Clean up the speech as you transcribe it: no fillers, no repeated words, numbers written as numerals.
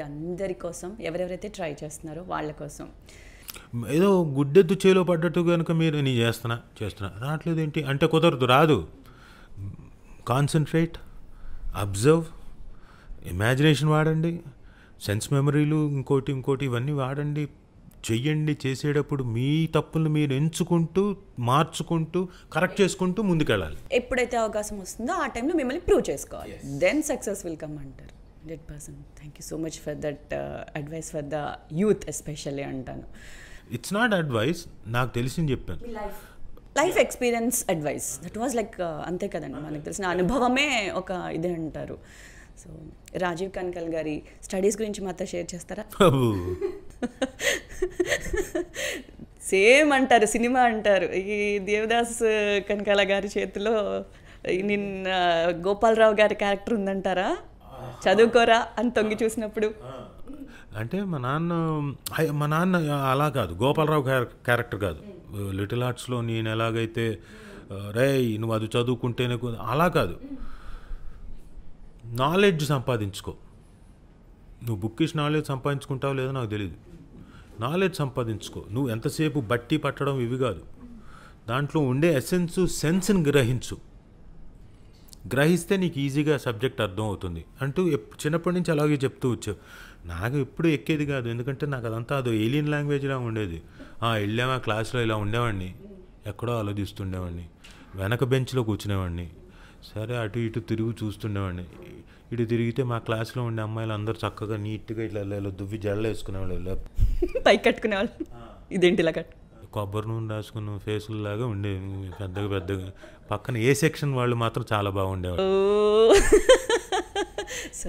అందరి కోసం ఎవరెవరైతే ట్రై చేస్తున్నారో వాళ్ళ కోసం. ఏదో గుడ్డెద్దు చేలో పడ్డట్టు కనుక మీరు నేను చేస్తున్నా రావట్లేదు ఏంటి అంటే కుదరదు, రాదు. కాన్సన్ట్రేట్, అబ్జర్వ్, ఇమాజినేషన్ వాడండి, సెన్స్ మెమరీలు ఇంకోటి ఇవన్నీ వాడండి, చెయ్యండి. చేసేటప్పుడు మీ తప్పులను మీరు ఎంచుకుంటూ మార్చుకుంటూ కరెక్ట్ చేసుకుంటూ ముందుకెళ్ళాలి. ఎప్పుడైతే అవకాశం వస్తుందో ఆ టైంలో మిమ్మల్ని ప్రూవ్ చేసుకోవాలి. దెన్ సక్సెస్ విల్ కమ్ అంటారు. 100%. Thank you so much for that advice for the youth especially అంటాను. ఇట్స్ నాట్ అడ్వైస్, నాకు తెలిసింది చెప్పాను. Life experience advice that was like అంతే కదండి, మనకు తెలిసిన అనుభవమే ఒక ఇదే అంటారు. సో రాజీవ్ కనకల్ గారి స్టడీస్ గురించి మాతో షేర్ చేస్తారా? సేమ్ అంటారు, సినిమా అంటారు. ఈ దేవదాస్ కనకాల గారి చేతిలో నిన్న గోపాలరావు గారి క్యారెక్టర్ ఉందంటారా? చదువుకోరా అని తొంగి చూసినప్పుడు అంటే మా నాన్న అలా కాదు, గోపాలరావు క్యారెక్టర్ కాదు. లిటిల్ ఆర్ట్స్లో నేను ఎలాగైతే రేయ్ నువ్వు అది చదువుకుంటేనే అలా కాదు. నాలెడ్జ్ సంపాదించుకో. నువ్వు బుక్కిష్ నాలెడ్జ్ సంపాదించుకుంటావో లేదో నాకు తెలియదు. నాలెడ్జ్ సంపాదించుకో. నువ్వు ఎంతసేపు బట్టి పట్టడం ఇవి కాదు, దాంట్లో ఉండే సెన్స్ని గ్రహిస్తే నీకు ఈజీగా సబ్జెక్ట్ అర్థం అవుతుంది అంటూ చిన్నప్పటి నుంచి అలాగే చెప్తూ వచ్చావు. నాకు ఎప్పుడు ఎక్కేది కాదు, ఎందుకంటే నాకు అదంతా అదో ఏలియన్ లాంగ్వేజ్లా ఉండేది. వెళ్ళామా క్లాస్లో ఇలా ఉండేవాడిని, ఎక్కడో ఆలోచిస్తుండేవాడిని, వెనక బెంచ్లో కూర్చునేవాడిని, సరే అటు ఇటు తిరిగి చూస్తుండేవాడిని. ఇటు తిరిగితే మా క్లాస్లో ఉండే అమ్మాయిలు అందరూ చక్కగా నీట్గా ఇట్లా దువ్వి జడలు వేసుకునేవాళ్ళు, పై కట్టుకునేవాళ్ళు. ఇదేంటి ఇలా కట్టు కొబ్బరి నూనె రాసుకున్న ఫేసుల్లాగా ఉండేవి పెద్దగా. పక్కన ఏ సెక్షన్ వాళ్ళు మాత్రం చాలా బాగుండేవాళ్ళు.